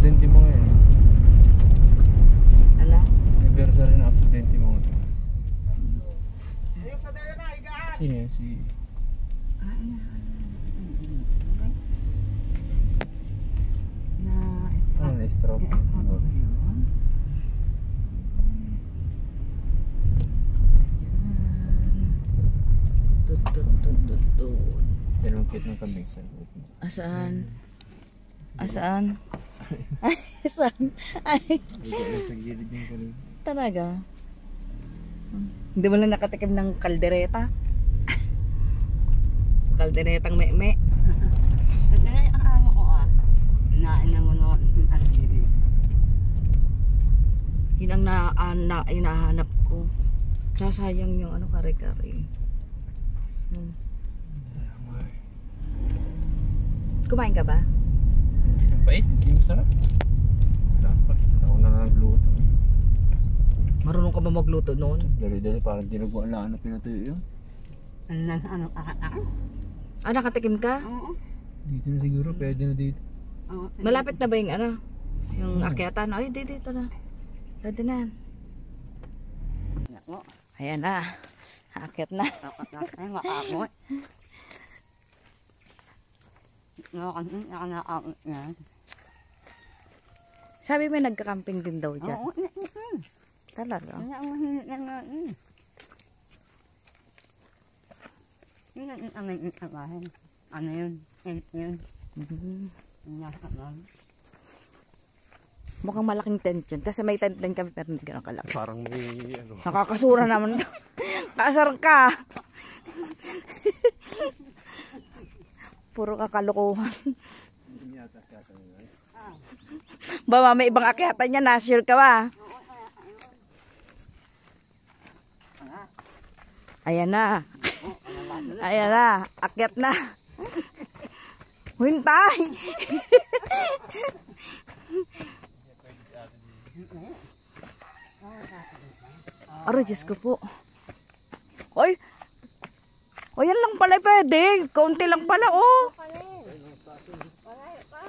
aksidente mo ngayon. Ano? Anniversary na aksidente mo ngayon. Sino yan? Si... Ano na stroke? Sinungkit ng kambing sa loob. Asaan? Asaan? Ay, saan? Ay, Sa gilid yung kambing. talaga? Hindi mo lang nakatikim ng kaldereta? Kalderetang me-me. Yun ang hinahanap ko. Sasayang yung ano, kare-kare. Kumain ka ba? Ang pait, hindi masarap. Dapat, ako na nagluto. Marunong ka ba magluto noon? Dali-dali, parang dinuguan lang na pinatuyo yun. Ah, nakatikim ka? Dito na siguro, pwede na dito. Malapit na ba yung ano? Yung akyatan? Ay, dito na. Pwede na. Ayan na. Akyat na. Sabi may nagka-camping din daw dyan. Talaga. Ano yun? Yun. Mukhang malaking tent yun. Kasi may tent din kami pero hindi ganun kalaki. Parang may ano. Nakakasura naman. Kaasar ka. Puro kakalukuhan. Ba, may ibang akyatan niya. Na-sure ka ba? Ayan na. Ayan na. Akyat na. Hintay. Aro, Diyos ko po. Oy. O yan lang pala pwede. Kaunti lang pala, oh.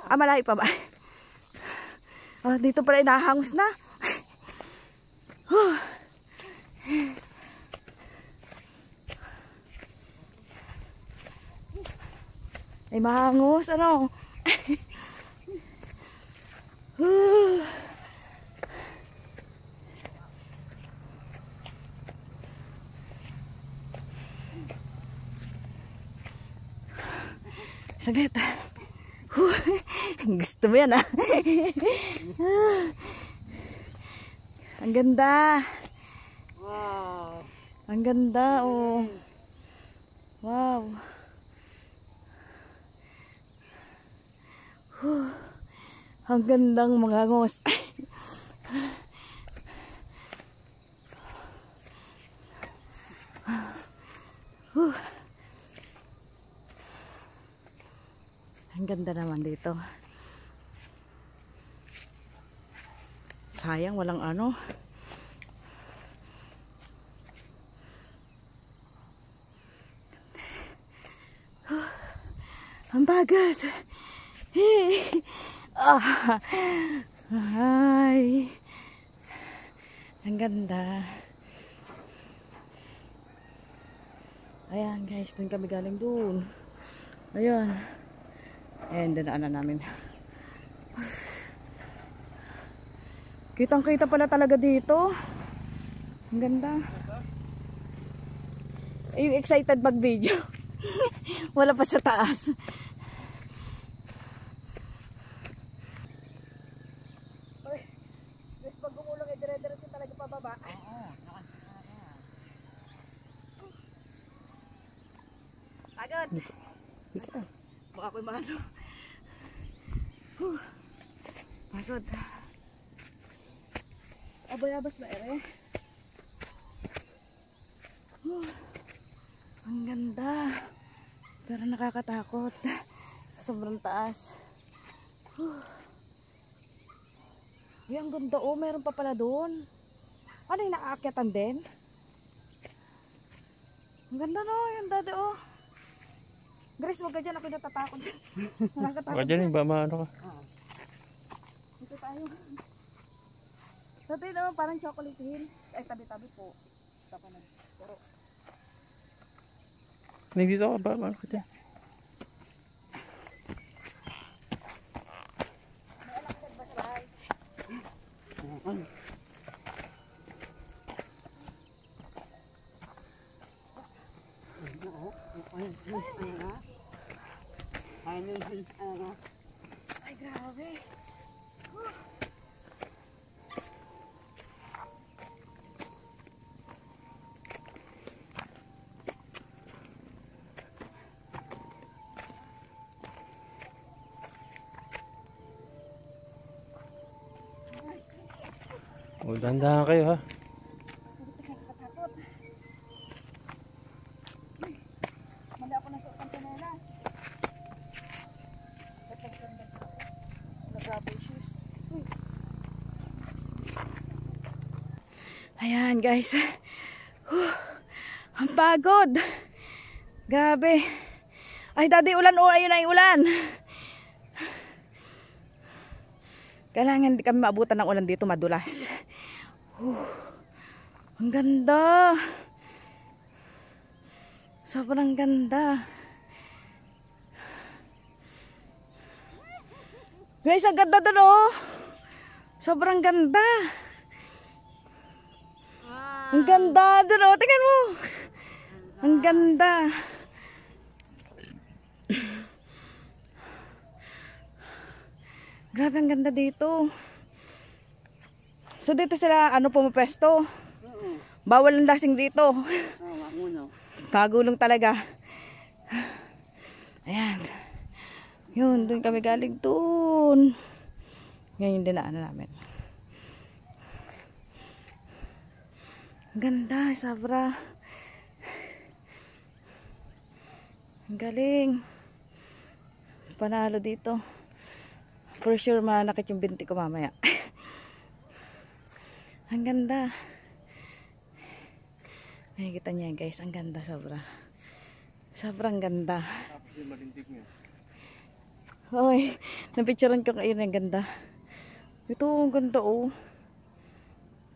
Ah, malayo pa ba? Ah, dito pala inahangos na. Ay, mahangos, ano? Saglit. Gusto mo yan, ah. Ang ganda. Wow. Ang ganda, oh. Wow. Ang gandang mga ngos. Ang ganda naman dito. Sayang walang ano. Ang bagat. Ay. Ang ganda. Ayan guys, dun kami galing dun. Ayan. Ayan, dinaanan namin. Kitang-kita pala talaga dito. Ang ganda. Yung excited mag-video. Wala pa sa taas. Guys, pag gumulong ay dire-diretso talaga pababa. Agad. Dito ka. Baka ako'y maano. Pagod. Abay-abas ba ere? Ang ganda. Pero nakakatakot. Sobrang taas. Uy, ang ganda, oh. Meron pa pala doon. Ano yung naaakyatan din? Ang ganda, no. Yung dati, oh. Grace, wag ka dyan. Ako natatakot. Nakakatakot. Wag dyan, ba maano ka? tayo. Dati naman parang chocolate hill. Ay, tabi-tabi po. Tapos na. Pero, Nandito ka ba? Bakit yan? ay grabe. O, dahan-dahan kayo ha. Nakakatakot. Mali ako nasuot ng panelas. Grabe shoes. Ayan guys. Ang pagod. Grabe. Ay daddy, ulan. Oh, ayun ay ulan. Kailangan hindi kami maabutan ng ulan dito, madulas. Ang ganda. Sobrang ganda. Guys, ang ganda doon oh. Sobrang ganda. Ang ganda doon oh. Tingnan mo. Ang ganda. Grabe, ang ganda dito. So dito sila pumapesto. Bawal ang lasing dito. Kagulong talaga. Ayan. Yun, doon kami galing doon. Ngayon din na namin. Ang ganda, sobra. Ang galing. Panalo dito. For sure manakit yung binti ko mamaya. Ang ganda. Nakikita niya guys, ang ganda sobra. Sobrang ganda. Tapos yung malintig niya. Hoy, napicturean ko kayo ng ganda. Ito, ang ganda oh.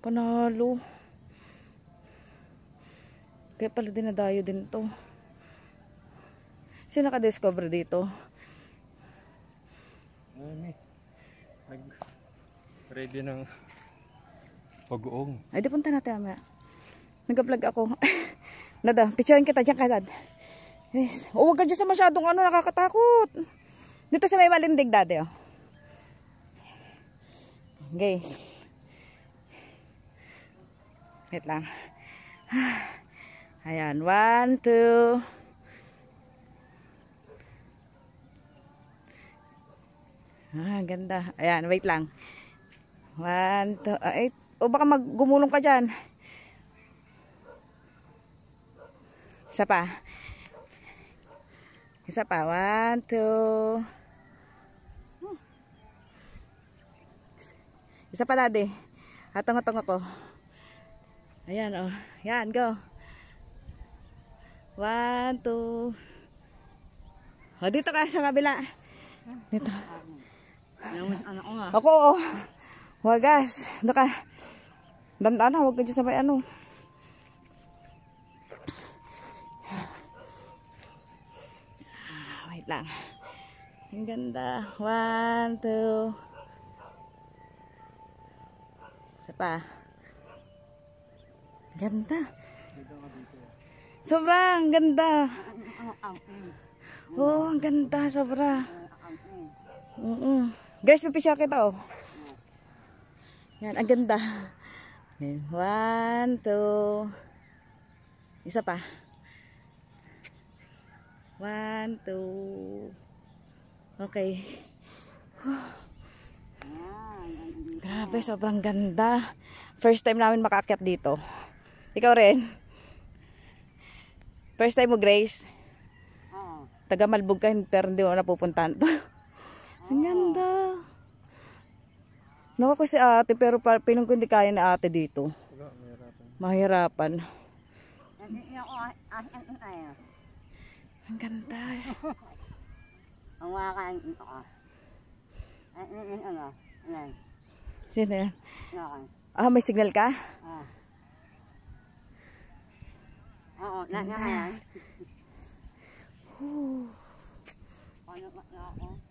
Panalo. Kaya pala dinadayo din to. Sino naka-discover dito? Ready ng pag-uong. Ay, di punta natin mamaya. Nag-vlog ako. Nada, picturean kita dyan ka, Dad. Yes. O, huwag ka dyan sa masyadong nakakatakot. Dito sa may malindig, Daddy, oh. Okay. Wait lang. Ayan, 1, 2. Ganda. Ayan, wait lang. 1, 2, 8. O baka gumulong ka dyan. Isa pa. Isa pa. 1, 2. Isa pa, Daddy. Hatong-hatong ako. Ayan, oh. Yan, go. 1, 2. O, dito ka sa kabila. Dito. Anak ko nga. Ako, oh. Wagas. Dito ka. Dantaan na, huwag ka dyan sa may ano. Wait lang. Ang ganda. 1, 2. Isa pa. Ganda. Sobra, ang ganda. Oh, ang ganda, sobra. Guys, pipisya kita, oh. Yan, ang ganda. 1, 2. Isa pa. 1, 2. Okay. Grabe, sobrang ganda. First time namin makaakyat dito. Ikaw rin? First time mo, Grace? Taga Malbog ka, pero hindi mo napupuntahan to. Ang ganda. Naku si ate, pero pinong ko hindi kaya na ate dito. Mahirapan. Ang ganda. Ang wakan ito ka. Ano? Sino yan? Okay. Ah, may signal ka? Ah. Oo, na yan. Paano ba na ako?